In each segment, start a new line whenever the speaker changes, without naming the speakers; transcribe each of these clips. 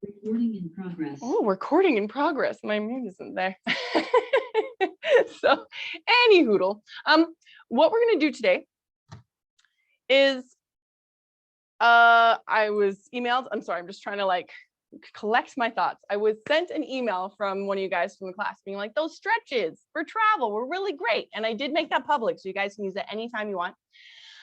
Recording in progress.
Oh, recording in progress. My mute isn't there. So, any hoodle. What we're gonna do today is I was emailed. I'm sorry, I'm just trying to like collect my thoughts. I was sent an email from one of you guys from the class being like, those stretches for travel were really great. And I did make that public, so you guys can use it anytime you want.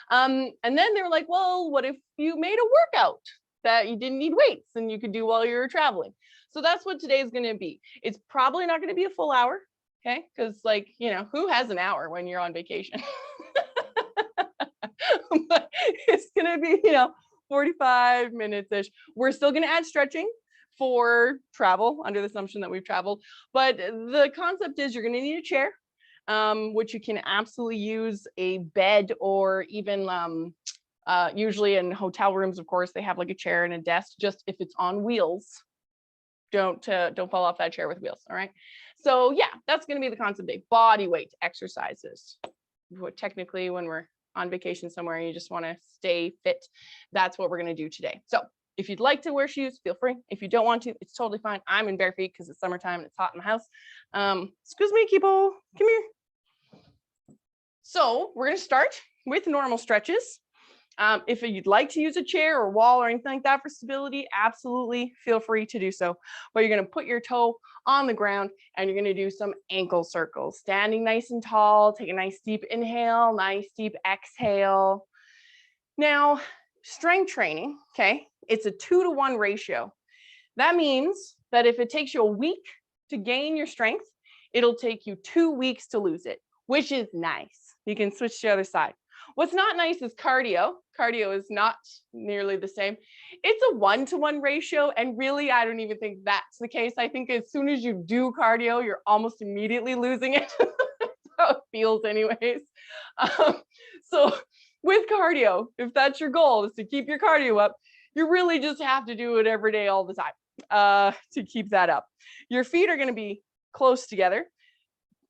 And then they were like, well, what if you made a workout that you didn't need weights and you could do while you were traveling? So that's what today is going to be. It's probably not going to be a full hour, okay? Because like, you know, who has an hour when you're on vacation? But it's going to be, 45 minutes-ish. We're still going to add stretching for travel under the assumption that we've traveled. But the concept is you're going to need a chair, which you can absolutely use a bed or even usually in hotel rooms, of course, they have like a chair and a desk, just if it's on wheels. Don't fall off that chair with wheels. All right. So yeah, that's going to be the concept day. Body weight exercises. Technically, when we're on vacation somewhere and you just want to stay fit, that's what we're going to do today. So if you'd like to wear shoes, feel free. If you don't want to, it's totally fine. I'm in bare feet because it's summertime and it's hot in the house. Excuse me, Kipo, come here. So we're going to start with normal stretches. If you'd like to use a chair or wall or anything like that for stability, absolutely feel free to do so. But you're going to put your toe on the ground and you're going to do some ankle circles, standing nice and tall. Take a nice deep inhale, nice deep exhale. Now, strength training, okay, it's a 2-to-1 ratio. That means that if it takes you a week to gain your strength, it'll take you 2 weeks to lose it, which is nice. You can switch to the other side. What's not nice is cardio. Cardio is not nearly the same. It's a 1-to-1 ratio. And really, I don't even think that's the case. I think as soon as you do cardio, you're almost immediately losing it. That's how it feels anyways. So with cardio, if that's your goal is to keep your cardio up, you really just have to do it every day, all the time to keep that up. Your feet are going to be close together.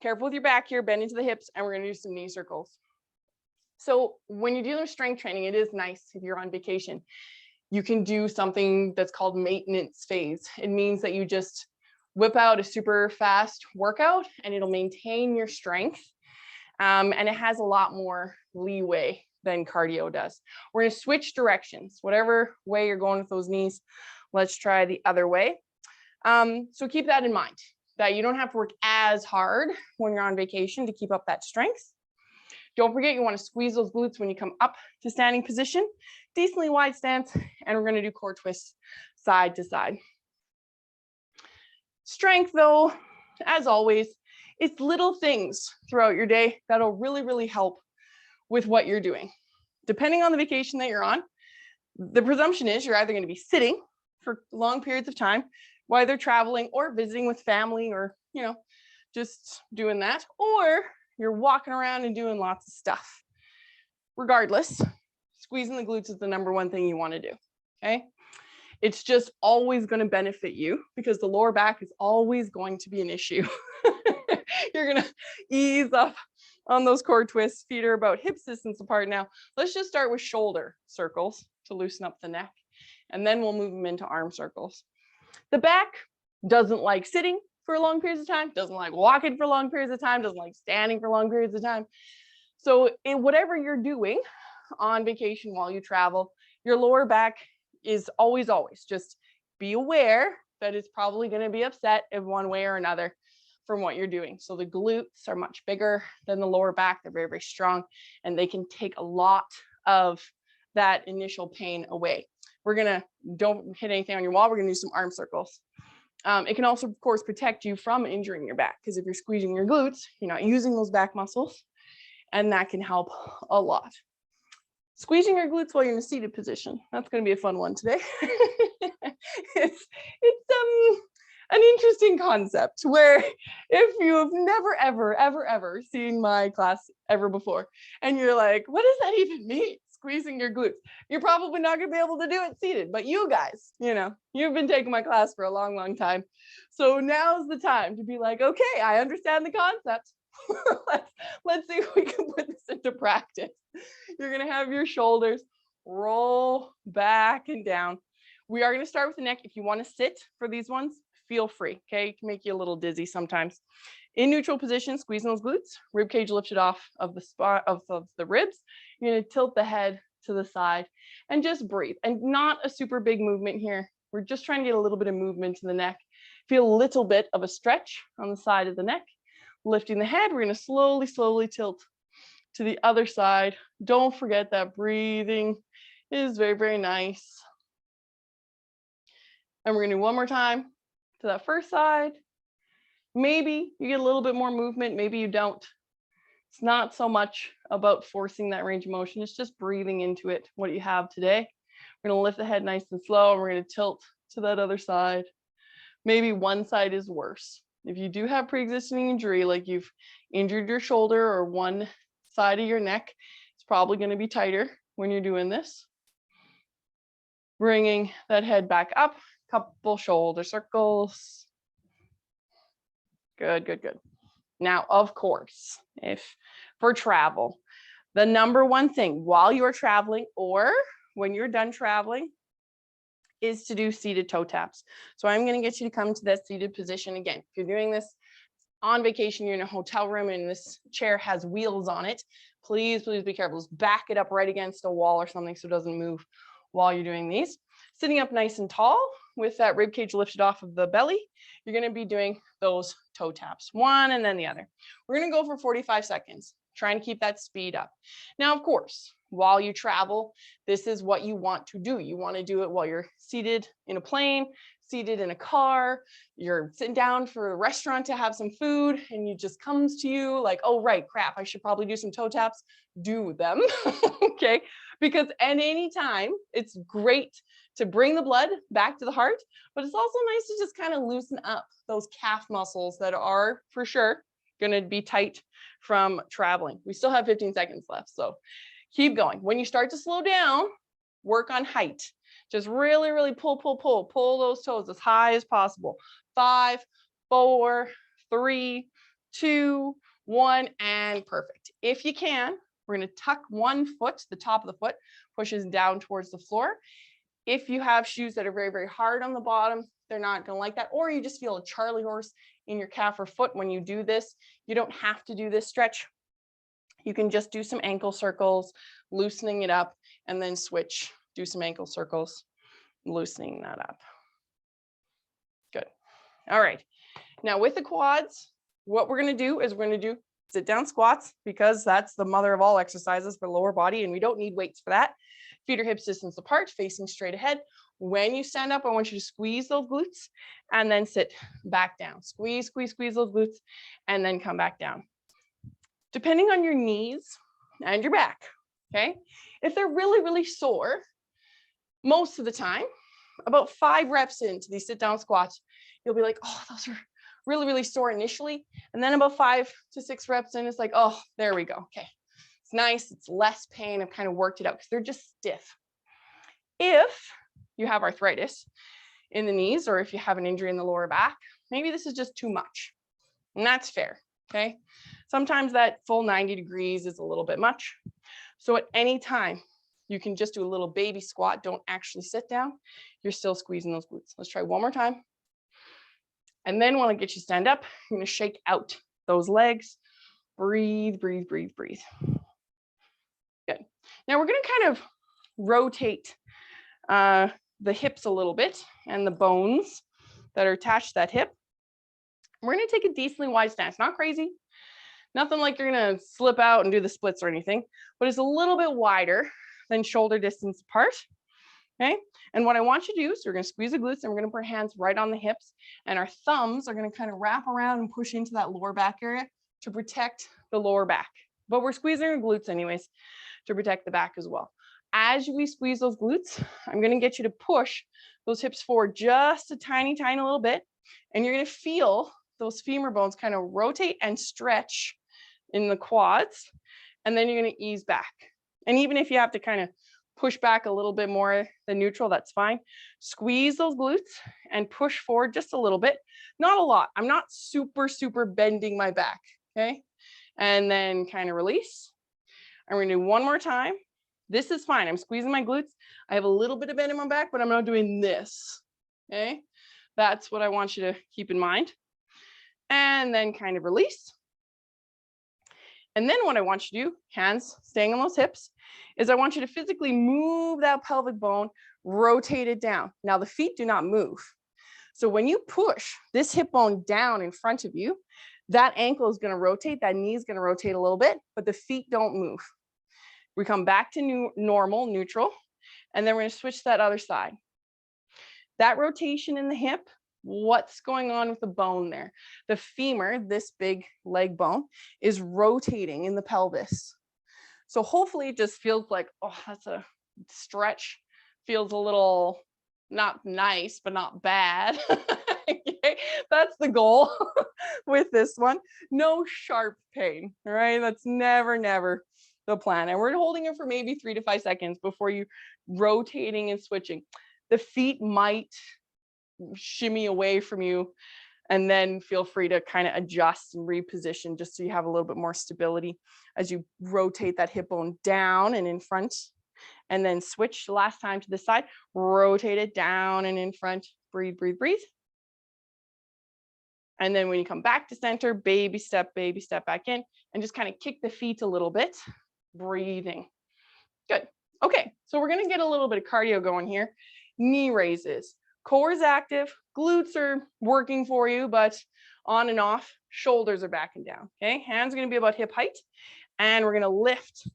Careful with your back here, bend into the hips, and we're going to do some knee circles. So when you're dealing with strength training, it is nice if you're on vacation. You can do something that's called maintenance phase. It means that you just whip out a super fast workout and it'll maintain your strength. And it has a lot more leeway than cardio does. We're going to switch directions. Whatever way you're going with those knees, let's try the other way. So keep that in mind, that you don't have to work as hard when you're on vacation to keep up that strength. Don't forget, you want to squeeze those glutes when you come up to standing position, decently wide stance, and we're going to do core twists side to side. Strength, though, as always, it's little things throughout your day that'll really, really help with what you're doing. Depending on the vacation that you're on, the presumption is you're either going to be sitting for long periods of time while they're traveling or visiting with family or, just doing that, or you're walking around and doing lots of stuff. Regardless, squeezing the glutes is the number one thing you want to do, okay? It's just always going to benefit you because the lower back is always going to be an issue. You're going to ease up on those core twists. Feet are about hip distance apart now. Let's just start with shoulder circles to loosen up the neck, and then we'll move them into arm circles. The back doesn't like sitting for long periods of time, doesn't like walking for long periods of time, doesn't like standing for long periods of time. So whatever you're doing on vacation while you travel, your lower back is always, just be aware that it's probably going to be upset in one way or another from what you're doing. So the glutes are much bigger than the lower back. They're very, very strong, and they can take a lot of that initial pain away. Don't hit anything on your wall. We're going to do some arm circles. It can also, of course, protect you from injuring your back, because if you're squeezing your glutes, you're not using those back muscles, and that can help a lot. Squeezing your glutes while you're in a seated position. That's going to be a fun one today. It's an interesting concept where if you've never, ever seen my class ever before, and you're like, what does that even mean? Squeezing your glutes. You're probably not going to be able to do it seated, but you guys, you've been taking my class for a long, long time. So now's the time to be like, okay, I understand the concept. let's see if we can put this into practice. You're going to have your shoulders roll back and down. We are going to start with the neck. If you want to sit for these ones, feel free. Okay, it can make you a little dizzy sometimes. In neutral position, squeezing those glutes, rib cage lifted off of the spot of the ribs. You're going to tilt the head to the side and just breathe. And not a super big movement here. We're just trying to get a little bit of movement in the neck. Feel a little bit of a stretch on the side of the neck. Lifting the head, we're going to slowly, slowly tilt to the other side. Don't forget that breathing is very, very nice. And we're going to do one more time to that first side. Maybe you get a little bit more movement, maybe you don't. It's not so much about forcing that range of motion, it's just breathing into it, what you have today. We're going to lift the head nice and slow, and we're going to tilt to that other side. Maybe one side is worse. If you do have pre-existing injury, like you've injured your shoulder or one side of your neck, it's probably going to be tighter when you're doing this. Bringing that head back up, couple shoulder circles. Good, good, good. Now, of course, if for travel, the number one thing while you're traveling or when you're done traveling is to do seated toe taps. So I'm going to get you to come to that seated position again. If you're doing this on vacation, you're in a hotel room and this chair has wheels on it, please, please be careful. Just back it up right against a wall or something so it doesn't move while you're doing these. Sitting up nice and tall with that rib cage lifted off of the belly, you're going to be doing those toe taps, one and then the other. We're going to go for 45 seconds, trying to keep that speed up. Now, of course, while you travel, this is what you want to do. You want to do it while you're seated in a plane, seated in a car, you're sitting down for a restaurant to have some food, and it just comes to you like, oh, right, crap, I should probably do some toe taps. Do them, okay? Because at any time, it's great to bring the blood back to the heart, but it's also nice to just kind of loosen up those calf muscles that are for sure going to be tight from traveling. We still have 15 seconds left, so keep going. When you start to slow down, work on height. Just really, really pull those toes as high as possible. 5, 4, 3, 2, 1, and perfect. If you can, we're going to tuck one foot, the top of the foot pushes down towards the floor. If you have shoes that are very, very hard on the bottom, they're not going to like that. Or you just feel a Charlie horse in your calf or foot when you do this. You don't have to do this stretch. You can just do some ankle circles, loosening it up, and then switch, do some ankle circles, loosening that up. Good. All right. Now with the quads, what we're going to do is we're going to do sit down squats, because that's the mother of all exercises for lower body, and we don't need weights for that. Feet are hips distance apart, facing straight ahead. When you stand up, I want you to squeeze those glutes and then sit back down. Squeeze, squeeze, squeeze those glutes and then come back down. Depending on your knees and your back, okay? If they're really, really sore, most of the time, about 5 reps into these sit down squats, you'll be like, oh, those are really, really sore initially. And then about 5 to 6 reps in, it's like, oh, there we go. Okay. It's nice. It's less pain. I've kind of worked it out because they're just stiff. If you have arthritis in the knees, or if you have an injury in the lower back, maybe this is just too much. And that's fair. Okay. Sometimes that full 90 degrees is a little bit much. So at any time, you can just do a little baby squat. Don't actually sit down. You're still squeezing those glutes. Let's try one more time. And then when I get you stand up, you're going to shake out those legs. Breathe, breathe, breathe, breathe. Good. Now we're going to kind of rotate the hips a little bit and the bones that are attached to that hip. We're going to take a decently wide stance. Not crazy. Nothing like you're going to slip out and do the splits or anything, but it's a little bit wider than shoulder distance apart. Okay. And what I want you to do is we're going to squeeze the glutes and we're going to put our hands right on the hips, and our thumbs are going to kind of wrap around and push into that lower back area to protect the lower back. But we're squeezing our glutes anyways to protect the back as well. As we squeeze those glutes, I'm going to get you to push those hips forward just a tiny, tiny little bit. And you're going to feel those femur bones kind of rotate and stretch in the quads. And then you're going to ease back. And even if you have to kind of push back a little bit more than neutral, that's fine. Squeeze those glutes and push forward just a little bit. Not a lot. I'm not super, super bending my back. Okay. And then kind of release. And we're going to do one more time. This is fine. I'm squeezing my glutes. I have a little bit of bend in my back, but I'm not doing this. Okay. That's what I want you to keep in mind. And then kind of release. And then what I want you to do, hands staying on those hips, is I want you to physically move that pelvic bone, rotate it down. Now the feet do not move. So when you push this hip bone down in front of you, that ankle is going to rotate, that knee is going to rotate a little bit, but the feet don't move. We come back to normal, neutral, and then we're going to switch to that other side. That rotation in the hip, what's going on with the bone there? The femur, this big leg bone, is rotating in the pelvis. So hopefully it just feels like, oh, that's a stretch. Feels a little not nice, but not bad. Okay? That's the goal with this one. No sharp pain, all right? That's never, never the plan. And we're holding it for maybe 3 to 5 seconds before you rotating and switching. The feet might shimmy away from you, and then feel free to kind of adjust and reposition just so you have a little bit more stability as you rotate that hip bone down and in front, and then switch the last time to the side, rotate it down and in front, breathe, breathe, breathe. And then when you come back to center, baby step back in, and just kind of kick the feet a little bit, breathing. Good. Okay, so we're gonna get a little bit of cardio going here. Knee raises. Core is active, glutes are working for you, but on and off, shoulders are backing down, okay? Hands are gonna be about hip height, and we're gonna lift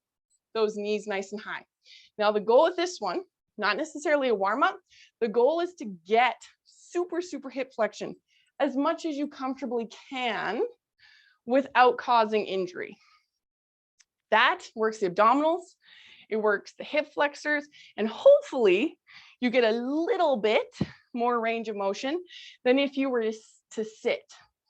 those knees nice and high. Now the goal with this one, not necessarily a warm up, the goal is to get super, super hip flexion as much as you comfortably can without causing injury. That works the abdominals, it works the hip flexors, and hopefully you get a little bit more range of motion than if you were to sit,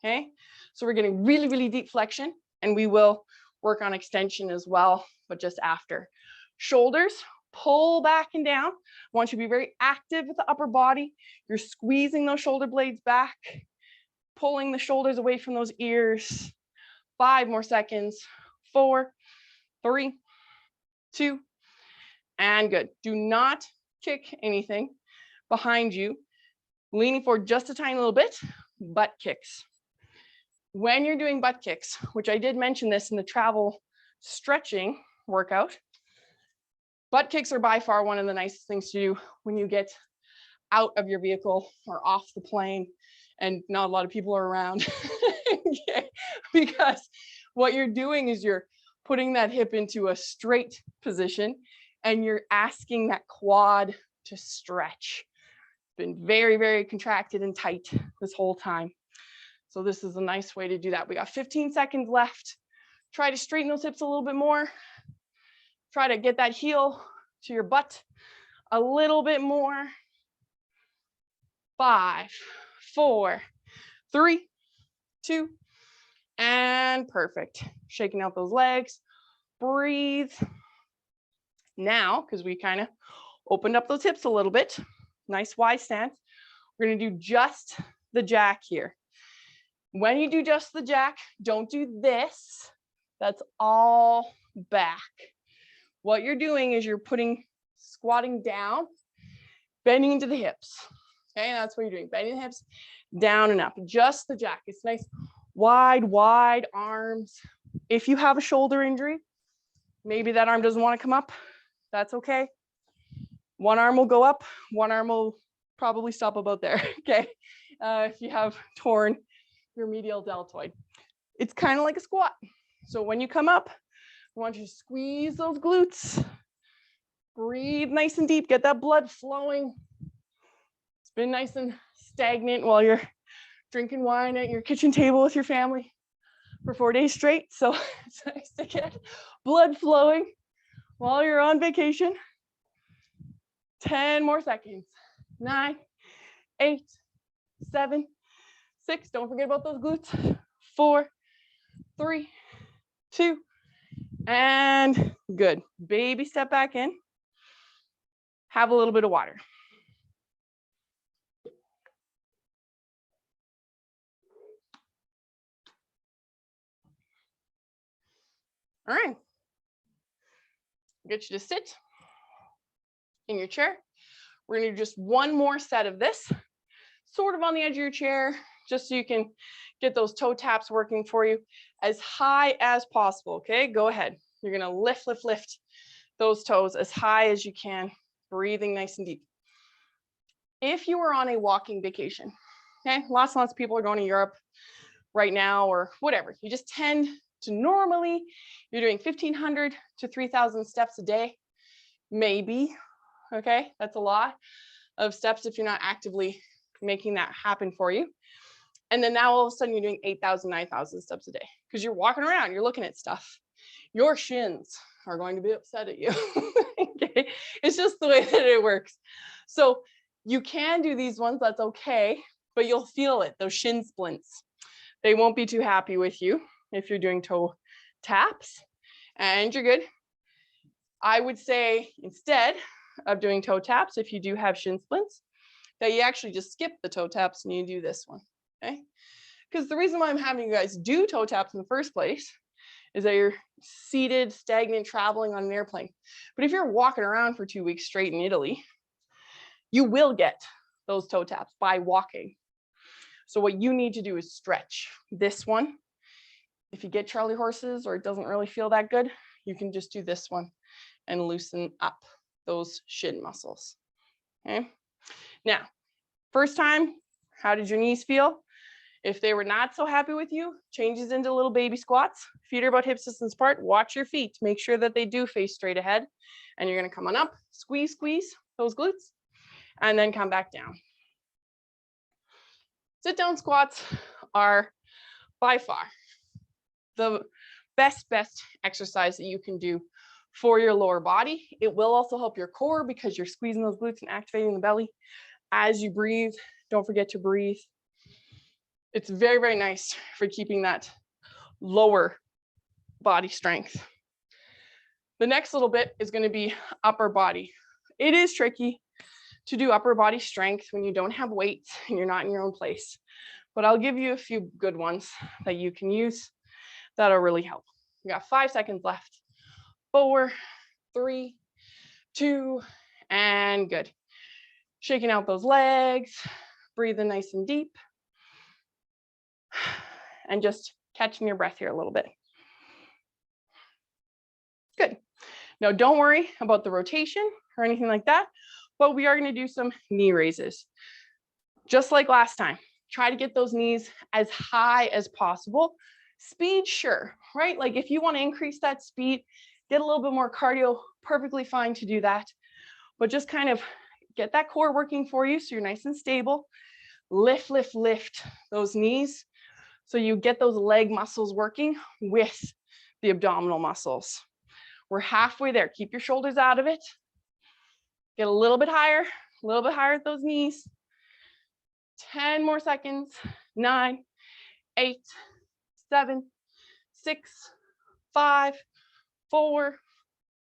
okay? So we're getting really, really deep flexion, and we will work on extension as well, but just after. Shoulders, pull back and down. I want you to be very active with the upper body. You're squeezing those shoulder blades back, pulling the shoulders away from those ears. 5 more seconds. 4, 3, 2, and good. Do not kick anything behind you. Leaning forward just a tiny little bit, butt kicks. When you're doing butt kicks, which I did mention this in the travel stretching workout, butt kicks are by far one of the nicest things to do when you get out of your vehicle or off the plane and not a lot of people are around. Okay? Because what you're doing is you're putting that hip into a straight position and you're asking that quad to stretch. It's been very, very contracted and tight this whole time. So this is a nice way to do that. We got 15 seconds left. Try to straighten those hips a little bit more. Try to get that heel to your butt a little bit more. 5, 4, 3, 2, and perfect. Shaking out those legs. Breathe. Now, because we kind of opened up those hips a little bit, nice wide stance, we're going to do just the jack here. When you do just the jack, don't do this. That's all back. What you're doing is you're squatting down, bending into the hips. Okay, that's what you're doing. Bending the hips down and up. Just the jack. It's nice, wide arms. If you have a shoulder injury, maybe that arm doesn't want to come up. That's okay. One arm will go up. One arm will probably stop about there. Okay. If you have torn your medial deltoid, it's kind of like a squat. So when you come up, I want you to squeeze those glutes. Breathe nice and deep. Get that blood flowing. It's been nice and stagnant while you're drinking wine at your kitchen table with your family for 4 days straight. So it's nice to get blood flowing while you're on vacation. 10 more seconds. 9, 8, 7, 6. Don't forget about those glutes. 4, 3, 2, and good. Baby step back in. Have a little bit of water. All right. Get you to sit in your chair. We're gonna do just one more set of this, sort of on the edge of your chair, just so you can get those toe taps working for you as high as possible, okay? Go ahead. You're gonna lift, lift, lift those toes as high as you can, breathing nice and deep. If you were on a walking vacation, okay? Lots and lots of people are going to Europe right now or whatever. You just tend to normally, you're doing 1,500 to 3,000 steps a day, maybe, okay? That's a lot of steps if you're not actively making that happen for you. And then now all of a sudden you're doing 8,000, 9,000 steps a day because you're walking around, you're looking at stuff. Your shins are going to be upset at you. Okay, it's just the way that it works. So you can do these ones, that's okay, but you'll feel it, those shin splints. They won't be too happy with you if you're doing toe taps, and you're good. I would say instead of doing toe taps, if you do have shin splints, that you actually just skip the toe taps and you do this one, okay? Because the reason why I'm having you guys do toe taps in the first place is that you're seated, stagnant, traveling on an airplane. But if you're walking around for 2 weeks straight in Italy, you will get those toe taps by walking. So what you need to do is stretch this one. If you get Charlie horses or it doesn't really feel that good, you can just do this one and loosen up those shin muscles, okay? Now, first time, how did your knees feel? If they were not so happy with you, changes into little baby squats. Feet are about hip distance apart. Watch your feet. Make sure that they do face straight ahead. And you're going to come on up, squeeze, squeeze those glutes, and then come back down. Sit down squats are by far the best exercise that you can do for your lower body. It will also help your core because you're squeezing those glutes and activating the belly as you breathe. Don't forget to breathe. It's very, very nice for keeping that lower body strength. The next little bit is going to be upper body. It is tricky to do upper body strength when you don't have weights and you're not in your own place. But I'll give you a few good ones that you can use that'll really help. You got 5 seconds left. 4, 3, 2, and good. Shaking out those legs, breathing nice and deep. And just catching your breath here a little bit. Good. Now, don't worry about the rotation or anything like that, but we are going to do some knee raises. Just like last time, try to get those knees as high as possible. Speed, sure, right? Like if you want to increase that speed, get a little bit more cardio, perfectly fine to do that. But just kind of get that core working for you so you're nice and stable. Lift, lift, lift those knees. So you get those leg muscles working with the abdominal muscles. We're halfway there. Keep your shoulders out of it. Get a little bit higher at those knees. 10 more seconds. 9, 8, 7, 6, 5, 4,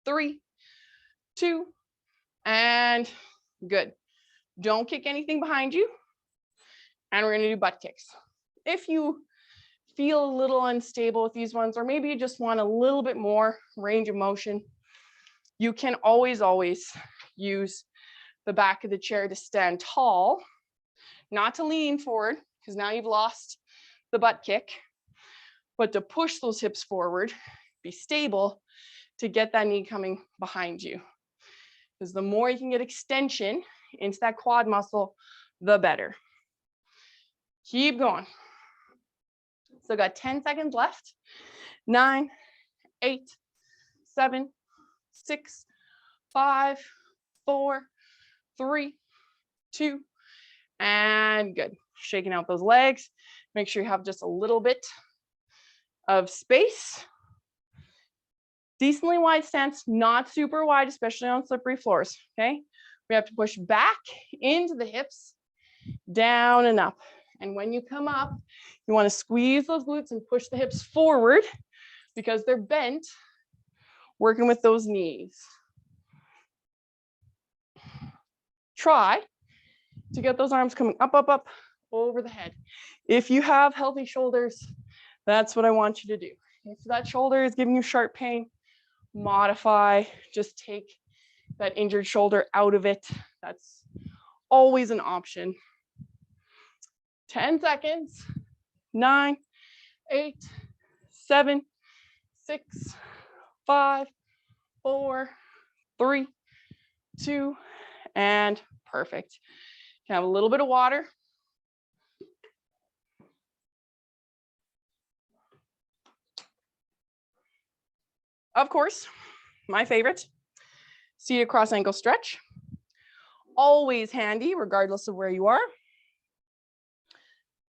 3, 2, and good. Don't kick anything behind you. And we're going to do butt kicks. If you feel a little unstable with these ones, or maybe you just want a little bit more range of motion, you can always use the back of the chair to stand tall, not to lean forward, because now you've lost the butt kick, but to push those hips forward, be stable to get that knee coming behind you. Because the more you can get extension into that quad muscle, the better. Keep going. So got 10 seconds left. 9, 8, 7, 6, 5, 4, 3, 2, and good. Shaking out those legs. Make sure you have just a little bit of space. Decently wide stance, not super wide, especially on slippery floors, okay? We have to push back into the hips, down and up. And when you come up, you want to squeeze those glutes and push the hips forward because they're bent, working with those knees. Try to get those arms coming up, up, up over the head. If you have healthy shoulders, that's what I want you to do. If that shoulder is giving you sharp pain, modify, just take that injured shoulder out of it. That's always an option. 10 seconds, 9, 8, 7, 6, 5, 4, 3, 2, and perfect. You can have a little bit of water. Of course, my favorite, seated cross ankle stretch. Always handy, regardless of where you are.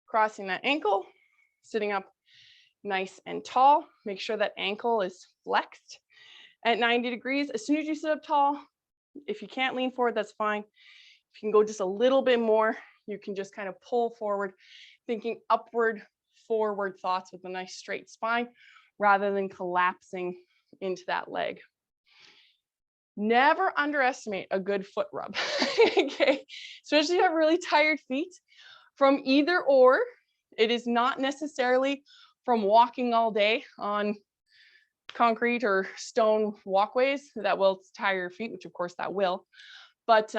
Crossing that ankle, sitting up nice and tall. Make sure that ankle is flexed at 90 degrees. As soon as you sit up tall, if you can't lean forward, that's fine. If you can go just a little bit more, you can just kind of pull forward, thinking upward, forward thoughts with a nice straight spine, rather than collapsing into that leg. Never underestimate a good foot rub, okay? Especially if you have really tired feet from either or. It is not necessarily from walking all day on concrete or stone walkways that will tire your feet, which of course that will, but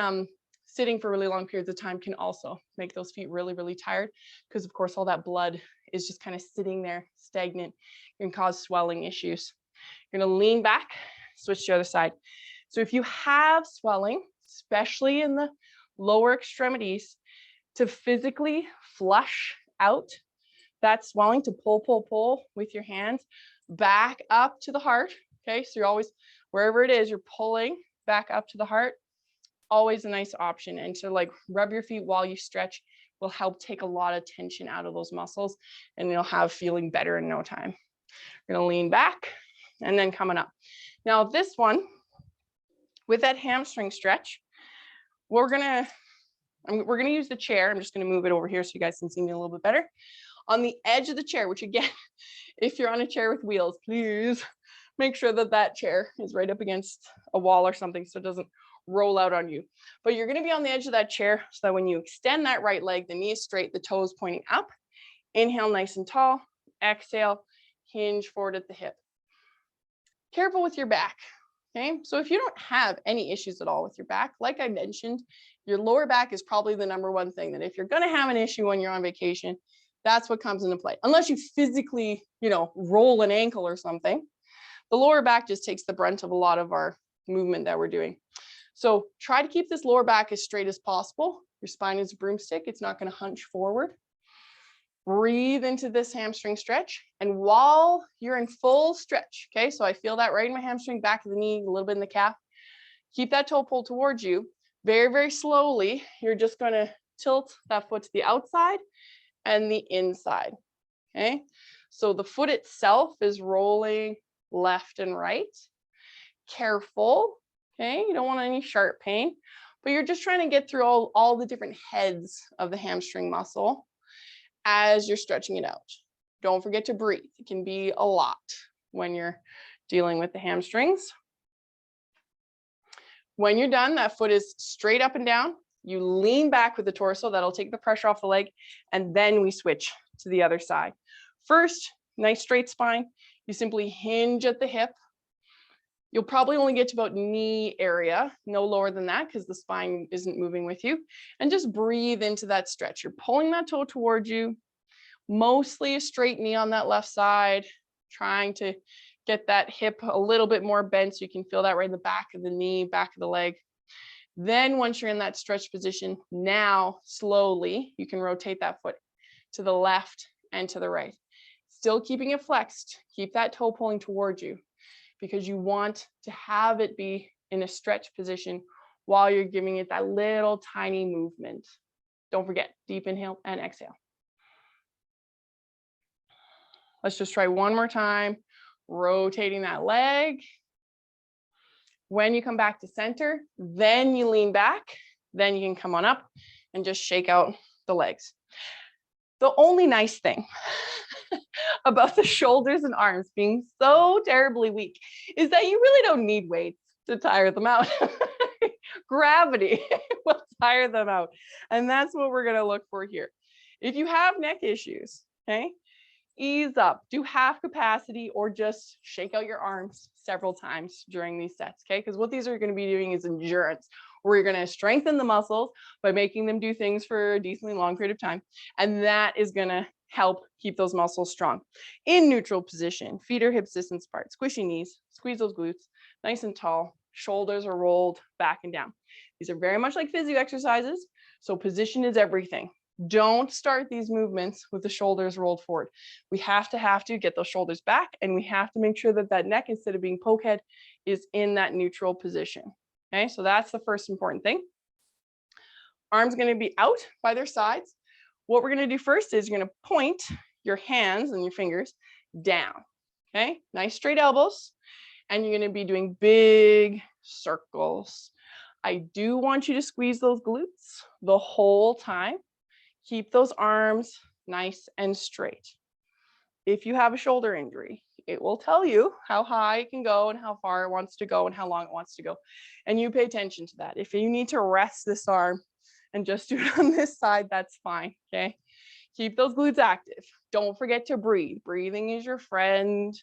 sitting for really long periods of time can also make those feet really, really tired, because of course all that blood is just kind of sitting there stagnant and cause swelling issues. You're gonna lean back, switch to the other side. So if you have swelling, especially in the lower extremities, to physically flush out that swelling, to pull with your hands back up to the heart. Okay, so you're always, wherever it is, you're pulling back up to the heart. Always a nice option. And to like rub your feet while you stretch will help take a lot of tension out of those muscles, and you'll have feeling better in no time. You're gonna lean back and then coming up. Now this one, with that hamstring stretch, we're gonna use the chair. I'm just gonna move it over here so you guys can see me a little bit better. On the edge of the chair, which again, if you're on a chair with wheels, please make sure that that chair is right up against a wall or something so it doesn't roll out on you. But you're gonna be on the edge of that chair so that when you extend that right leg, the knee is straight, the toes pointing up. Inhale nice and tall, exhale, hinge forward at the hip. Careful with your back. Okay, so if you don't have any issues at all with your back, like I mentioned, your lower back is probably the #1 thing that if you're going to have an issue when you're on vacation, that's what comes into play. Unless you physically, roll an ankle or something, the lower back just takes the brunt of a lot of our movement that we're doing. So try to keep this lower back as straight as possible. Your spine is a broomstick. It's not going to hunch forward. Breathe into this hamstring stretch. And while you're in full stretch, okay, so I feel that right in my hamstring, back of the knee, a little bit in the calf, keep that toe pulled towards you. Very, very slowly, you're just going to tilt that foot to the outside and the inside, okay? So the foot itself is rolling left and right. Careful, okay? You don't want any sharp pain, but you're just trying to get through all the different heads of the hamstring muscle as you're stretching it out. Don't forget to breathe. It can be a lot when you're dealing with the hamstrings. When you're done, that foot is straight up and down. You lean back with the torso. That'll take the pressure off the leg. And then we switch to the other side. First, nice straight spine. You simply hinge at the hip. You'll probably only get to about knee area, no lower than that because the spine isn't moving with you. And just breathe into that stretch. You're pulling that toe towards you, mostly a straight knee on that left side, trying to get that hip a little bit more bent so you can feel that right in the back of the knee, back of the leg. Then once you're in that stretch position, now slowly you can rotate that foot to the left and to the right. Still keeping it flexed. Keep that toe pulling towards you, because you want to have it be in a stretch position while you're giving it that little tiny movement. Don't forget, deep inhale and exhale. Let's just try one more time, rotating that leg. When you come back to center, then you lean back, then you can come on up and just shake out the legs. The only nice thing about the shoulders and arms being so terribly weak is that you really don't need weights to tire them out. Gravity will tire them out. And that's what we're going to look for here. If you have neck issues, okay, ease up, do half capacity, or just shake out your arms several times during these sets, okay? Because what these are going to be doing is endurance, where you're going to strengthen the muscles by making them do things for a decently long period of time. And that is going to help keep those muscles strong. In neutral position, feet or hips distance apart, squishy knees, squeeze those glutes, nice and tall, shoulders are rolled back and down. These are very much like physio exercises, so position is everything. Don't start these movements with the shoulders rolled forward. We have to get those shoulders back, and we have to make sure that that neck, instead of being poke head, is in that neutral position. Okay, so that's the first important thing. Arms going to be out by their sides. What we're going to do first is you're going to point your hands and your fingers down. Okay, nice straight elbows, and you're going to be doing big circles. I do want you to squeeze those glutes the whole time. Keep those arms nice and straight. If you have a shoulder injury, it will tell you how high it can go and how far it wants to go and how long it wants to go. And you pay attention to that. If you need to rest this arm and just do it on this side, that's fine, okay? Keep those glutes active. Don't forget to breathe. Breathing is your friend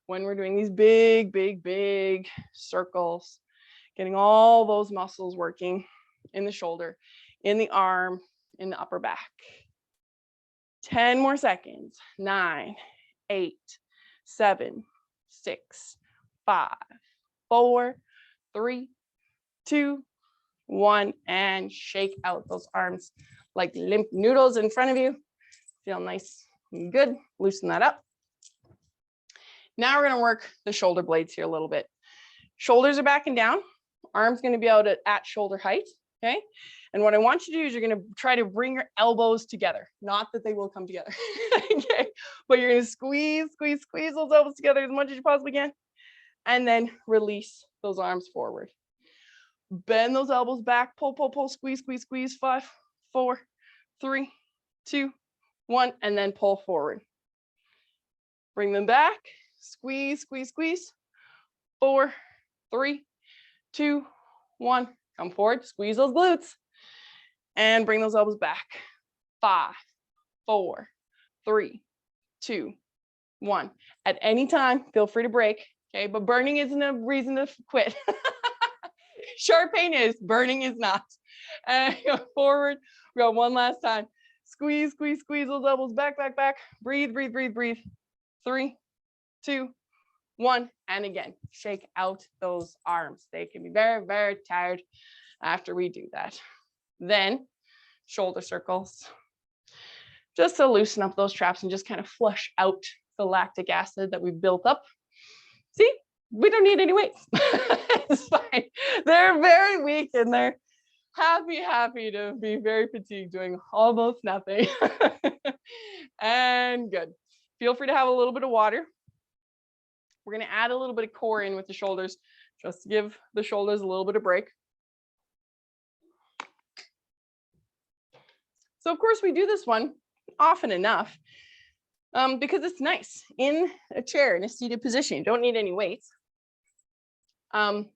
when we're doing these big, big, big circles, getting all those muscles working in the shoulder, in the arm, in the upper back. 10 more seconds. 9, 8, 7, 6, 5, 4, 3, 2, 1, and shake out those arms like limp noodles in front of you. Feel nice and good. Loosen that up. Now we're going to work the shoulder blades here a little bit. Shoulders are back and down. Arms going to be out at shoulder height. Okay. And what I want you to do is you're going to try to bring your elbows together. Not that they will come together. Okay. But you're going to squeeze those elbows together as much as you possibly can. And then release those arms forward. Bend those elbows back. Pull, squeeze. 5, 4, 3, 2, 1. And then pull forward. Bring them back. Squeeze. 4, 3, 2, 1. Come forward, squeeze those glutes, and bring those elbows back. 5, 4, 3, 2, 1. At any time, feel free to break, okay? But burning isn't a reason to quit. Sharp pain is, burning is not. And go forward, we go one last time. Squeeze those elbows back. Breathe. 3, 2, 1, and again, shake out those arms. They can be very, very tired after we do that. Then shoulder circles, just to loosen up those traps and just kind of flush out the lactic acid that we've built up. See, we don't need any weights. It's fine. They're very weak and they're happy to be very fatigued, doing almost nothing. And good. Feel free to have a little bit of water. We're going to add a little bit of core in with the shoulders, just to give the shoulders a little bit of break. So of course we do this one often enough because it's nice in a chair, in a seated position. You don't need any weights. You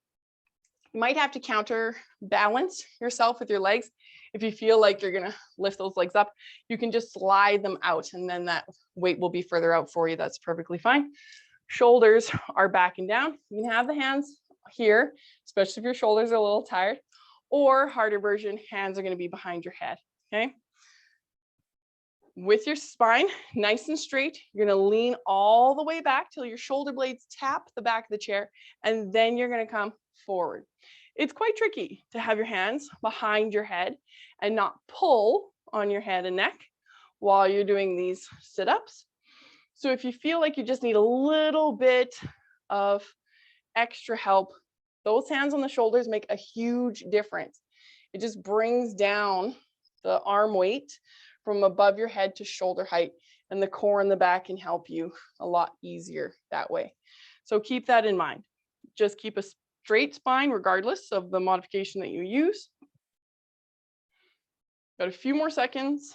might have to counterbalance yourself with your legs. If you feel like you're going to lift those legs up, you can just slide them out and then that weight will be further out for you. That's perfectly fine. Shoulders are back and down. You can have the hands here, especially if your shoulders are a little tired, or harder version, hands are going to be behind your head, okay? With your spine nice and straight, you're going to lean all the way back till your shoulder blades tap the back of the chair, and then you're going to come forward. It's quite tricky to have your hands behind your head and not pull on your head and neck while you're doing these sit-ups. So if you feel like you just need a little bit of extra help, those hands on the shoulders make a huge difference. It just brings down the arm weight from above your head to shoulder height, and the core in the back can help you a lot easier that way. So keep that in mind. Just keep a straight spine regardless of the modification that you use. Got a few more seconds.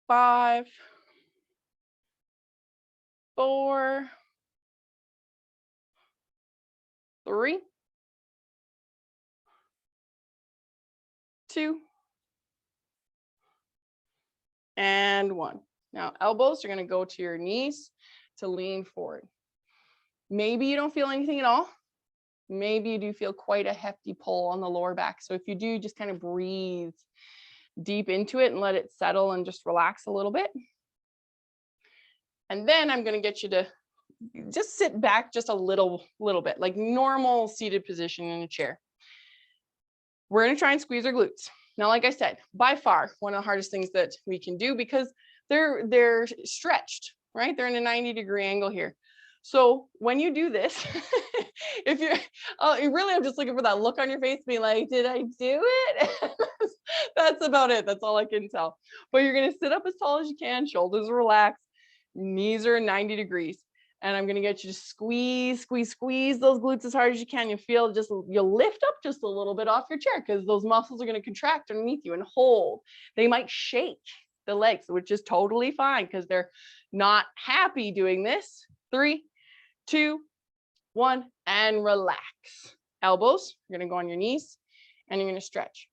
5, 4, 3, 2, and 1. Now elbows are going to go to your knees to lean forward. Maybe you don't feel anything at all. Maybe you do feel quite a hefty pull on the lower back. So if you do, just kind of breathe deep into it and let it settle and just relax a little bit. And then I'm going to get you to just sit back just a little bit, like normal seated position in a chair. We're going to try and squeeze our glutes. Now, like I said, by far, one of the hardest things that we can do because they're stretched, right? They're in a 90-degree angle here. So when you do this, if you really, I'm just looking for that look on your face, being like, did I do it? That's about it. That's all I can tell. But you're going to sit up as tall as you can, shoulders are relaxed, knees are 90 degrees. And I'm going to get you to squeeze those glutes as hard as you can. You'll lift up just a little bit off your chair because those muscles are going to contract underneath you and hold. They might shake the legs, which is totally fine because they're not happy doing this. 3, 2, 1, and relax. Elbows, you're going to go on your knees and you're going to stretch.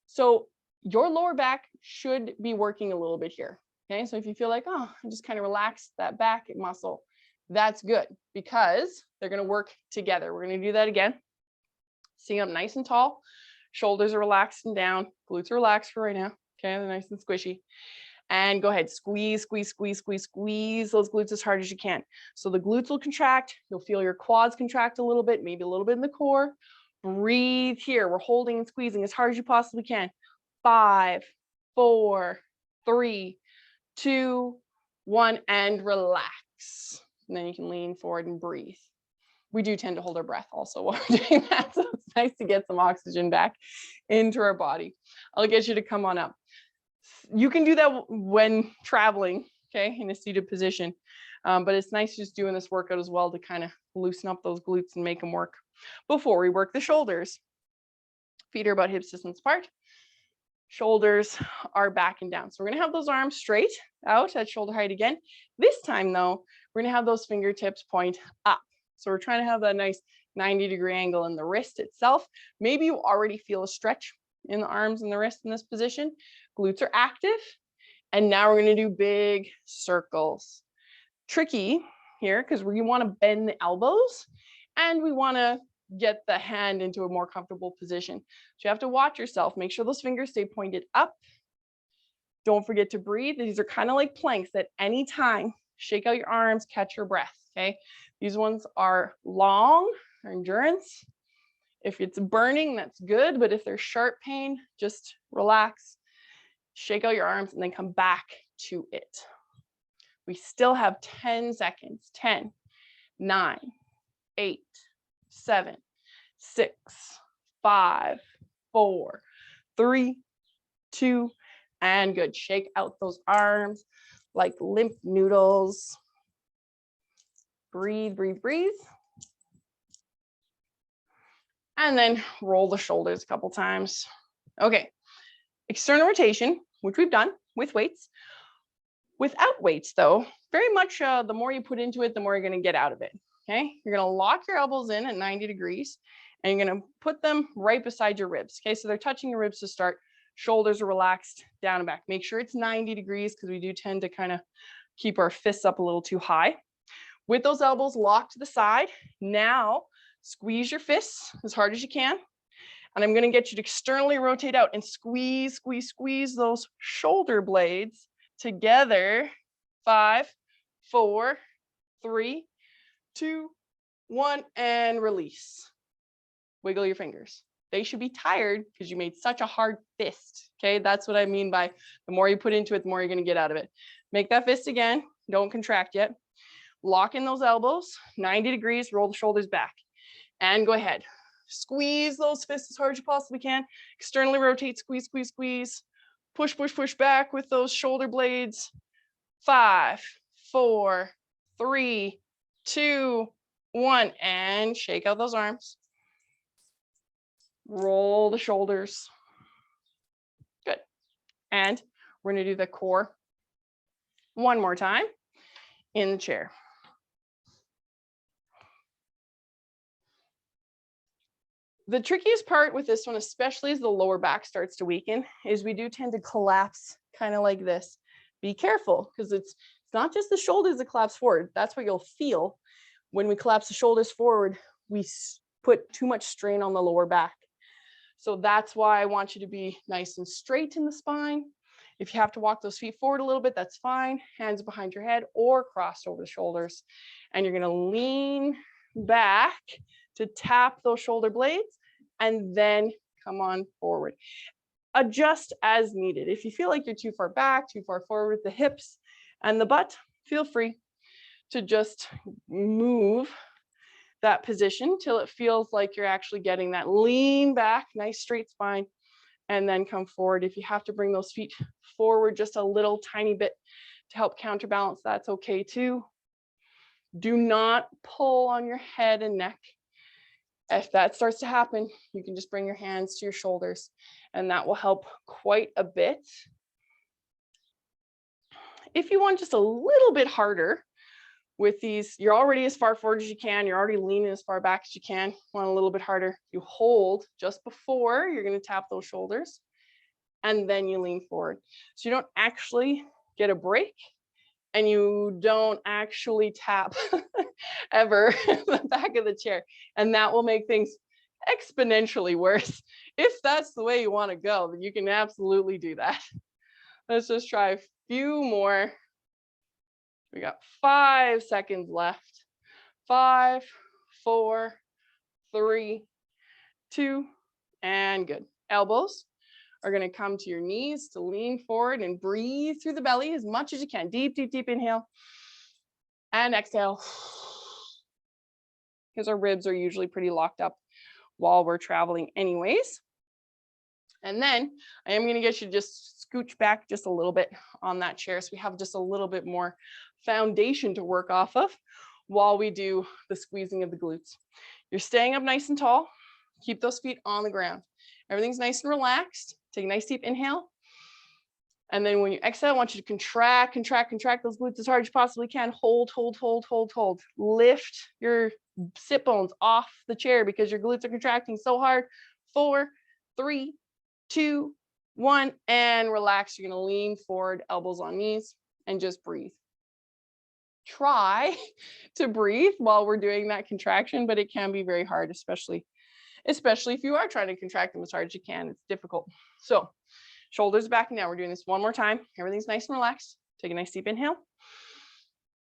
So your lower back should be working a little bit here. Okay, so if you feel like, oh, I just kind of relaxed that back muscle, that's good because they're going to work together. We're going to do that again. Sitting up nice and tall, shoulders are relaxed and down, glutes are relaxed for right now. Okay, they're nice and squishy. And go ahead, squeeze those glutes as hard as you can. So the glutes will contract. You'll feel your quads contract a little bit, maybe a little bit in the core. Breathe here. We're holding and squeezing as hard as you possibly can. 5, 4, 3, 2, 1, and relax. And then you can lean forward and breathe. We do tend to hold our breath also while we're doing that. So it's nice to get some oxygen back into our body. I'll get you to come on up. You can do that when traveling, okay, in a seated position. But it's nice just doing this workout as well to kind of loosen up those glutes and make them work. Before we work the shoulders, feet are about hip distance apart. Shoulders are back and down. So we're going to have those arms straight out at shoulder height again. This time, though, we're going to have those fingertips point up. So we're trying to have that nice 90-degree angle in the wrist itself. Maybe you already feel a stretch in the arms and the wrist in this position. Glutes are active. And now we're going to do big circles. Tricky here because we want to bend the elbows and we want to get the hand into a more comfortable position. So you have to watch yourself. Make sure those fingers stay pointed up. Don't forget to breathe. These are kind of like planks at any time. Shake out your arms, catch your breath, okay? These ones are long, or endurance. If it's burning, that's good. But if there's sharp pain, just relax, shake out your arms, and then come back to it. We still have 10 seconds. 10, 9, 8, 7, 6, 5, 4, 3, 2, and good. Shake out those arms like limp noodles. Breathe, breathe, breathe. And then roll the shoulders a couple times. Okay, external rotation, which we've done with weights. Without weights though, very much the more you put into it, the more you're gonna get out of it, okay? You're gonna lock your elbows in at 90 degrees and you're gonna put them right beside your ribs, okay? So they're touching your ribs to start. Shoulders are relaxed, down and back. Make sure it's 90 degrees because we do tend to kind of keep our fists up a little too high. With those elbows locked to the side, now squeeze your fists as hard as you can. And I'm gonna get you to externally rotate out and squeeze, squeeze, squeeze those shoulder blades together. 5, 4, 3, 2, 1, and release. Wiggle your fingers. They should be tired because you made such a hard fist. Okay, that's what I mean by the more you put into it, the more you're going to get out of it. Make that fist again. Don't contract yet. Lock in those elbows, 90 degrees, roll the shoulders back. And go ahead. Squeeze those fists as hard as you possibly can. Externally rotate, squeeze, squeeze, squeeze. Push, push, push back with those shoulder blades. 5, 4, 3, 2, 1, and shake out those arms. Roll the shoulders. Good. And we're going to do the core one more time in the chair. The trickiest part with this one, especially as the lower back starts to weaken, is we do tend to collapse kind of like this. Be careful, because it's not just the shoulders that collapse forward. That's what you'll feel when we collapse the shoulders forward. We put too much strain on the lower back. So that's why I want you to be nice and straight in the spine. If you have to walk those feet forward a little bit, that's fine. Hands behind your head or crossed over the shoulders. And you're going to lean back to tap those shoulder blades and then come on forward. Adjust as needed. If you feel like you're too far back, too far forward with the hips and the butt, feel free to just move that position till it feels like you're actually getting that lean back, nice straight spine, and then come forward. If you have to bring those feet forward just a little tiny bit to help counterbalance, that's okay too. Do not pull on your head and neck. If that starts to happen, you can just bring your hands to your shoulders, and that will help quite a bit. If you want just a little bit harder with these, you're already as far forward as you can, you're already leaning as far back as you can, want a little bit harder, you hold just before you're going to tap those shoulders, and then you lean forward. So you don't actually get a break, and you don't actually tap ever the back of the chair. And that will make things exponentially worse. If that's the way you want to go, then you can absolutely do that. Let's just try a few more. We got 5 seconds left. 5, 4, 3, 2, and good. Elbows are going to come to your knees to lean forward and breathe through the belly as much as you can. Deep, deep, deep inhale and exhale. Because our ribs are usually pretty locked up while we're traveling anyways. And then I am going to get you to just scooch back just a little bit on that chair, so we have just a little bit more foundation to work off of while we do the squeezing of the glutes. You're staying up nice and tall. Keep those feet on the ground. Everything's nice and relaxed. Take a nice deep inhale. And then when you exhale, I want you to contract, contract, contract those glutes as hard as you possibly can. Hold, hold, hold, hold, hold. Lift your sit bones off the chair because your glutes are contracting so hard. 4, 3, 2, 1, and relax. You're going to lean forward, elbows on knees, and just breathe. Try to breathe while we're doing that contraction, but it can be very hard, especially if you are trying to contract them as hard as you can. It's difficult. So shoulders back now. We're doing this one more time. Everything's nice and relaxed. Take a nice deep inhale.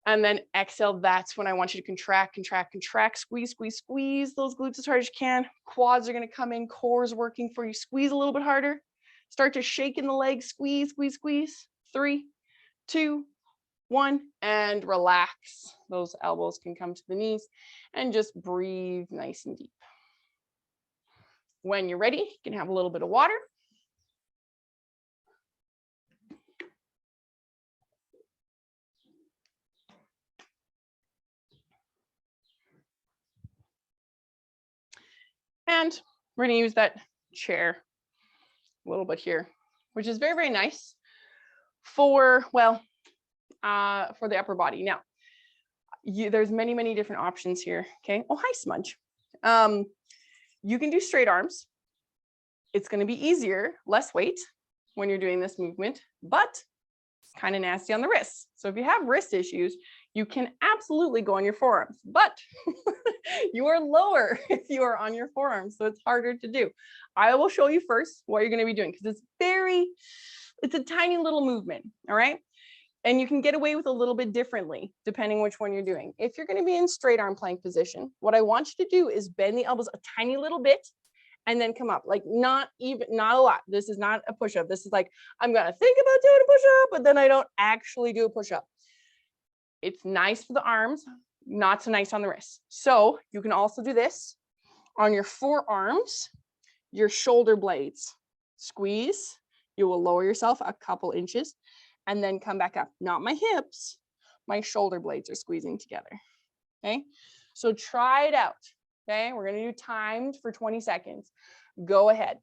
And then exhale. That's when I want you to contract, contract, contract, squeeze, squeeze, squeeze those glutes as hard as you can. Quads are going to come in. Core is working for you. Squeeze a little bit harder. Start to shake in the legs. Squeeze, squeeze, squeeze. 3, 2, 1, and relax. Those elbows can come to the knees and just breathe nice and deep. When you're ready, you can have a little bit of water. And we're going to use that chair a little bit here, which is very, very nice for, well, for the upper body. Now, there's many, many different options here. Okay. Oh, hi, Smudge. You can do straight arms. It's going to be easier, less weight when you're doing this movement, but it's kind of nasty on the wrists. So if you have wrist issues, you can absolutely go on your forearms, but you are lower if you are on your forearms. So it's harder to do. I will show you first what you're going to be doing because it's a tiny little movement. All right. And you can get away with a little bit differently depending which one you're doing. If you're going to be in straight arm plank position, what I want you to do is bend the elbows a tiny little bit and then come up, like not a lot. This is not a push-up. This is like, I'm going to think about doing a push-up, but then I don't actually do a push-up. It's nice for the arms, not so nice on the wrists. So you can also do this on your forearms, your shoulder blades. Squeeze. You will lower yourself a couple inches and then come back up. Not my hips, my shoulder blades are squeezing together. Okay, so try it out. Okay, we're going to do timed for 20 seconds. Go ahead.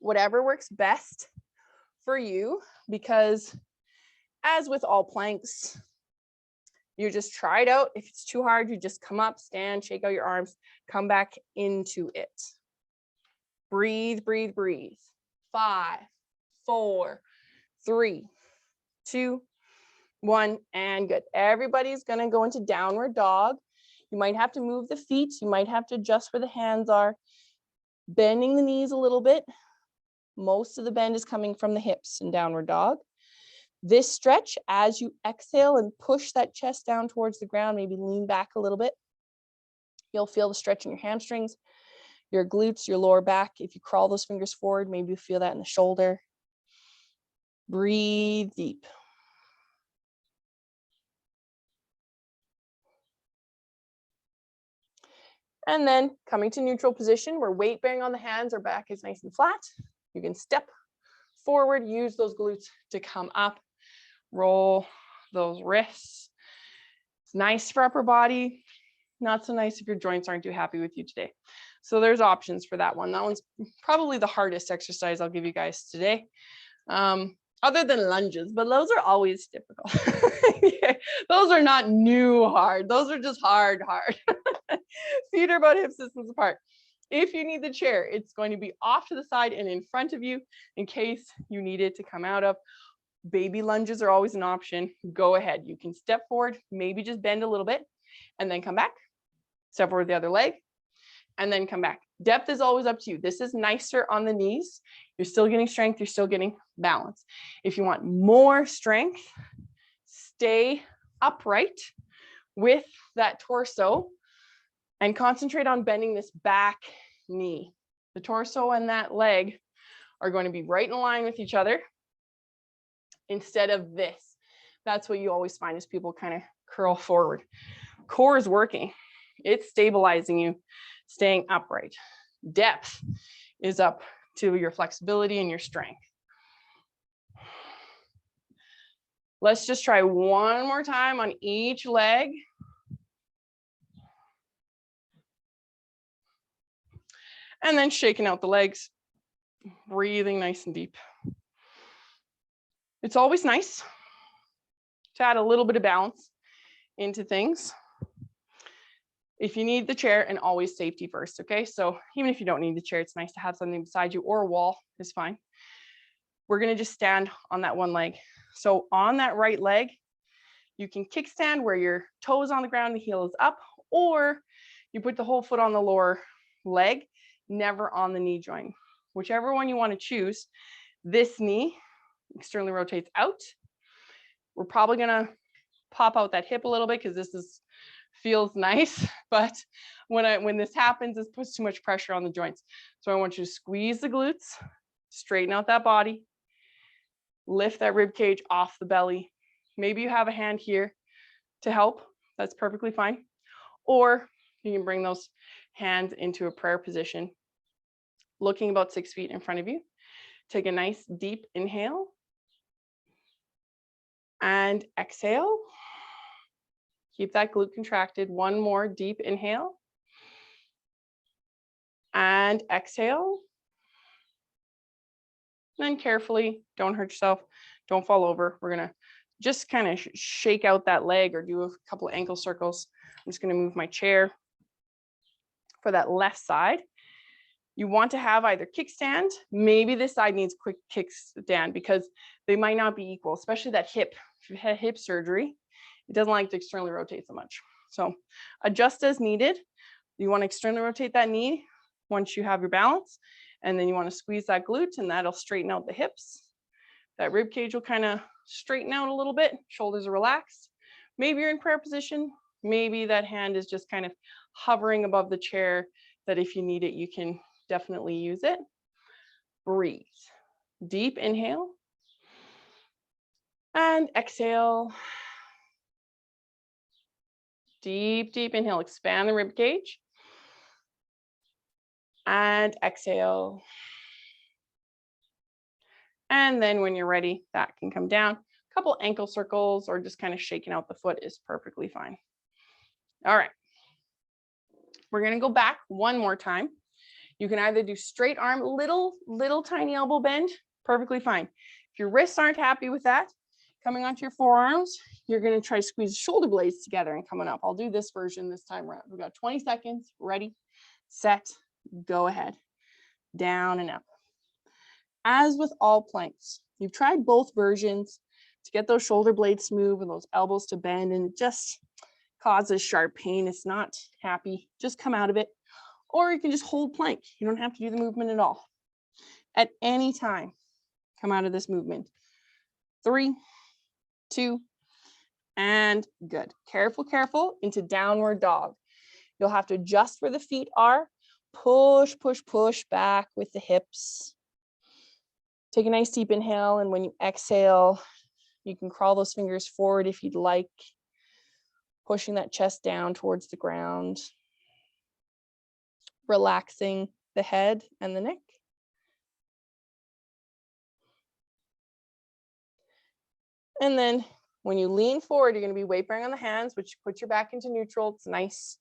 Whatever works best for you, because as with all planks, you just try it out. If it's too hard, you just come up, stand, shake out your arms, come back into it. Breathe, breathe, breathe. 5, 4, 3, 2, 1, and good. Everybody's gonna go into downward dog. You might have to move the feet. You might have to adjust where the hands are. Bending the knees a little bit. Most of the bend is coming from the hips in downward dog. This stretch, as you exhale and push that chest down towards the ground, maybe lean back a little bit. You'll feel the stretch in your hamstrings, your glutes, your lower back. If you crawl those fingers forward, maybe you feel that in the shoulder. Breathe deep. And then coming to neutral position, where weight bearing on the hands, our back is nice and flat. You can step forward, use those glutes to come up, roll those wrists. It's nice for upper body, not so nice if your joints aren't too happy with you today. So there's options for that one. That one's probably the hardest exercise I'll give you guys today. Other than lunges, but those are always difficult. Yeah, those are not new hard. Those are just hard. Feet are about hip distance apart. If you need the chair, it's going to be off to the side and in front of you in case you need it to come out of. Baby lunges are always an option. Go ahead. You can step forward, maybe just bend a little bit and then come back. Step forward the other leg and then come back. Depth is always up to you. This is nicer on the knees. You're still getting strength. You're still getting balance. If you want more strength, stay upright with that torso and concentrate on bending this back knee. The torso and that leg are going to be right in line with each other instead of this. That's what you always find is people kind of curl forward. Core is working. It's stabilizing you, staying upright. Depth is up to your flexibility and your strength. Let's just try one more time on each leg. And then shaking out the legs, breathing nice and deep. It's always nice to add a little bit of balance into things. If you need the chair, and always safety first, okay? So even if you don't need the chair, it's nice to have something beside you, or a wall is fine. We're gonna just stand on that one leg. So on that right leg, you can kickstand where your toe is on the ground, the heel is up, or you put the whole foot on the lower leg, never on the knee joint. Whichever one you want to choose. This knee externally rotates out. We're probably gonna pop out that hip a little bit because this feels nice, but when this happens, this puts too much pressure on the joints. So I want you to squeeze the glutes, straighten out that body, lift that rib cage off the belly. Maybe you have a hand here to help. That's perfectly fine. Or you can bring those hands into a prayer position, looking about 6 feet in front of you. Take a nice deep inhale and exhale. Keep that glute contracted. One more deep inhale and exhale. And then carefully, don't hurt yourself, don't fall over. We're gonna just kind of shake out that leg or do a couple of ankle circles. I'm just gonna move my chair for that left side. You want to have either kickstand, maybe this side needs quick kickstand because they might not be equal, especially that hip. If you've had hip surgery, it doesn't like to externally rotate so much. So adjust as needed. You want to externally rotate that knee once you have your balance, and then you want to squeeze that glute and that'll straighten out the hips. That rib cage will kind of straighten out a little bit. Shoulders are relaxed. Maybe you're in prayer position. Maybe that hand is just kind of hovering above the chair, that if you need it, you can definitely use it. Breathe. Deep inhale and exhale. Deep, deep inhale. Expand the rib cage and exhale. And then when you're ready, that can come down. A couple ankle circles or just kind of shaking out the foot is perfectly fine. All right. We're going to go back one more time. You can either do straight arm, little tiny elbow bend, perfectly fine. If your wrists aren't happy with that, coming onto your forearms, you're going to try to squeeze shoulder blades together and coming up. I'll do this version this time around. We've got 20 seconds. Ready, set, go ahead. down and up. As with all planks, you've tried both versions to get those shoulder blades smooth and those elbows to bend, and it just causes sharp pain. It's not happy. Just come out of it. Or you can just hold plank. You don't have to do the movement at all. At any time, come out of this movement. 3, 2, and good. Careful, careful, into downward dog. You'll have to adjust where the feet are. Push, push, push back with the hips. Take a nice deep inhale, and when you exhale, you can crawl those fingers forward if you'd like, pushing that chest down towards the ground, relaxing the head and the neck. And then when you lean forward, you're going to be weight bearing on the hands, which put your back into neutral. It's nice.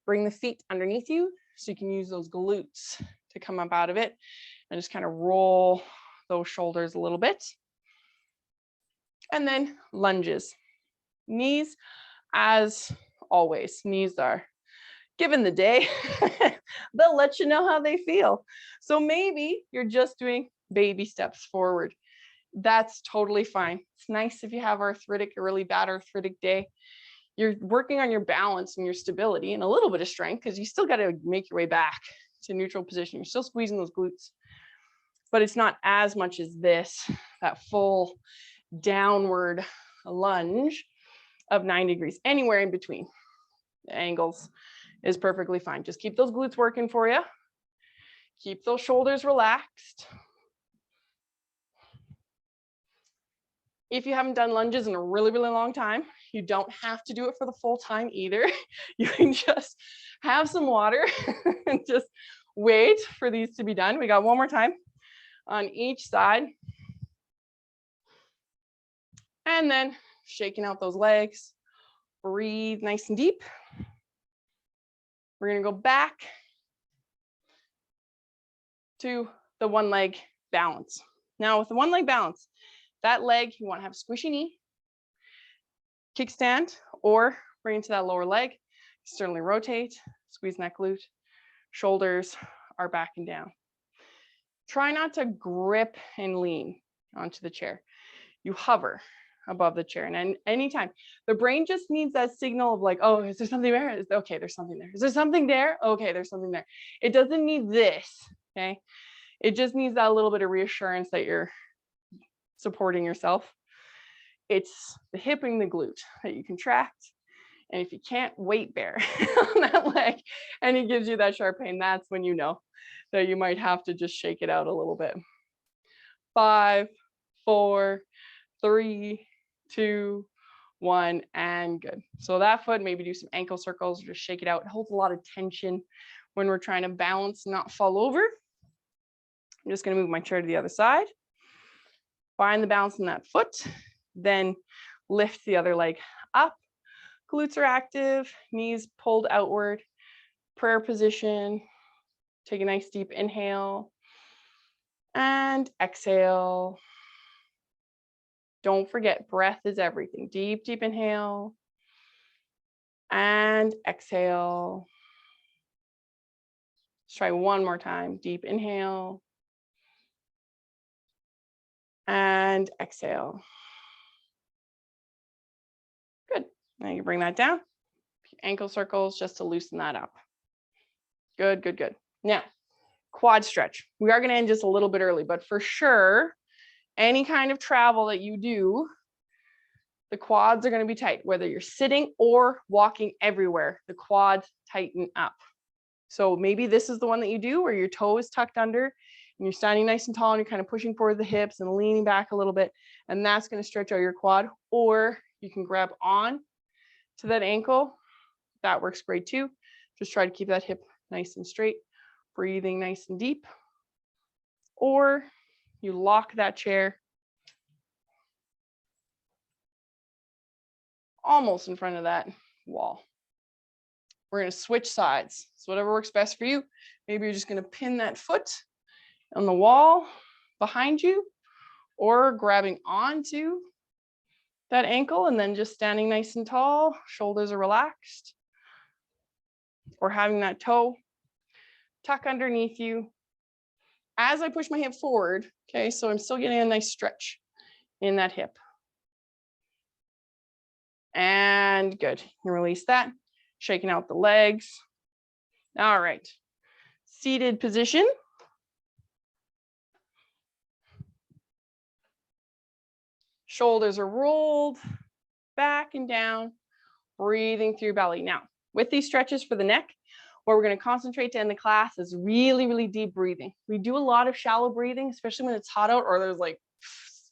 Bring the feet underneath you so you can use those glutes to come up out of it and just kind of roll those shoulders a little bit. And then lunges. Knees, as always, knees are given the day, they'll let you know how they feel. So maybe you're just doing baby steps forward. That's totally fine. It's nice if you have arthritic, a really bad arthritic day. You're working on your balance and your stability and a little bit of strength because you still got to make your way back to neutral position. You're still squeezing those glutes, but it's not as much as this, that full downward lunge of 90 degrees. Anywhere in between the angles is perfectly fine. Just keep those glutes working for you. Keep those shoulders relaxed. If you haven't done lunges in a really, really long time, you don't have to do it for the full time either. You can just have some water and just wait for these to be done. We got one more time on each side. And then shaking out those legs. Breathe nice and deep. We're going to go back to the one leg balance. Now with the one leg balance, that leg, you want to have squishy knee, kickstand, or bring into that lower leg, externally rotate, squeeze that glute, shoulders are back and down. Try not to grip and lean onto the chair. You hover above the chair. And anytime the brain just needs that signal of like, oh, is there something there? Okay, there's something there. Is there something there? Okay, there's something there. It doesn't need this, okay? It just needs that little bit of reassurance that you're supporting yourself. It's the hip and the glute that you contract. And if you can't weight bear on that leg and it gives you that sharp pain, that's when you know that you might have to just shake it out a little bit. 5, 4, 3, 2, 1, and good. So that foot, maybe do some ankle circles, just shake it out. It holds a lot of tension when we're trying to balance, not fall over. I'm just going to move my chair to the other side. Find the balance in that foot, then lift the other leg up. Glutes are active, knees pulled outward, prayer position. Take a nice deep inhale and exhale. Don't forget, breath is everything. Deep, deep inhale and exhale. Let's try one more time. Deep inhale and exhale. Good. Now you bring that down. Ankle circles just to loosen that up. Good, good, good. Now, quad stretch. We are going to end just a little bit early, but for sure, any kind of travel that you do, the quads are going to be tight, whether you're sitting or walking everywhere, the quads tighten up. So maybe this is the one that you do where your toe is tucked under and you're standing nice and tall and you're kind of pushing forward the hips and leaning back a little bit, and that's going to stretch out your quad. Or you can grab on to that ankle. That works great too. Just try to keep that hip nice and straight, breathing nice and deep. Or you lock that chair almost in front of that wall. We're going to switch sides. So whatever works best for you. Maybe you're just going to pin that foot on the wall behind you, or grabbing onto that ankle and then just standing nice and tall, shoulders are relaxed, or having that toe tuck underneath you, as I push my hip forward, okay, so I'm still getting a nice stretch in that hip. And good. You release that, shaking out the legs. All right. Seated position. Shoulders are rolled back and down, breathing through belly. Now, with these stretches for the neck, what we're going to concentrate to end the class is really, really deep breathing. We do a lot of shallow breathing, especially when it's hot out or there's like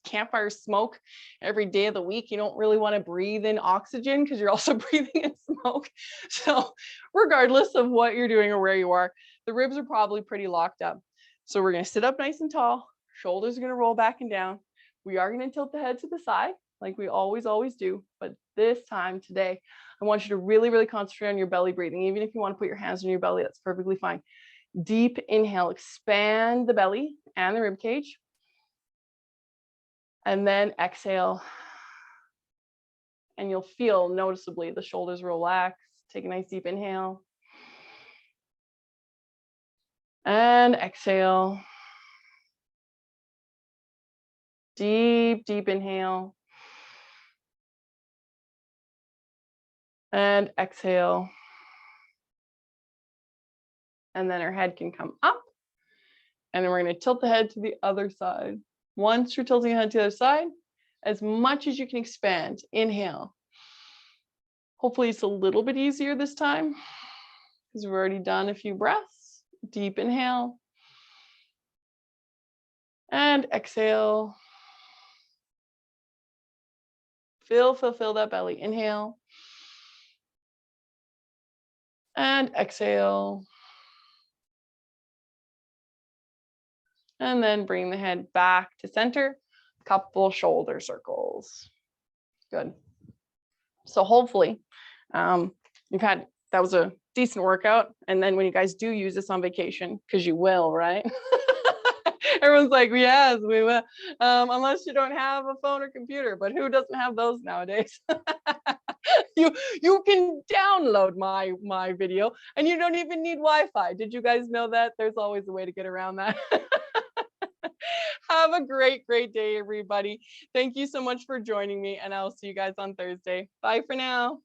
campfire smoke every day of the week. You don't really want to breathe in oxygen because you're also breathing in smoke. So regardless of what you're doing or where you are, the ribs are probably pretty locked up. So we're going to sit up nice and tall. Shoulders are going to roll back and down. We are going to tilt the head to the side like we always do. But this time today, I want you to really, really concentrate on your belly breathing. Even if you want to put your hands on your belly, that's perfectly fine. Deep inhale, expand the belly and the rib cage. And then exhale. And you'll feel noticeably the shoulders relax. Take a nice deep inhale. And exhale. Deep, deep inhale. And exhale. And then our head can come up. And then we're going to tilt the head to the other side. Once you're tilting the head to the other side, as much as you can expand, inhale. Hopefully it's a little bit easier this time because we've already done a few breaths. Deep inhale. And exhale. Fill that belly. Inhale. And exhale. And then bring the head back to center. Couple shoulder circles. Good. So hopefully that was a decent workout. And then when you guys do use this on vacation, because you will, right? Everyone's like, yes, we will. Unless you don't have a phone or computer, but who doesn't have those nowadays? You can download my video and you don't even need Wi-Fi. Did you guys know that? There's always a way to get around that. Have a great day, everybody. Thank you so much for joining me, and I'll see you guys on Thursday. Bye for now.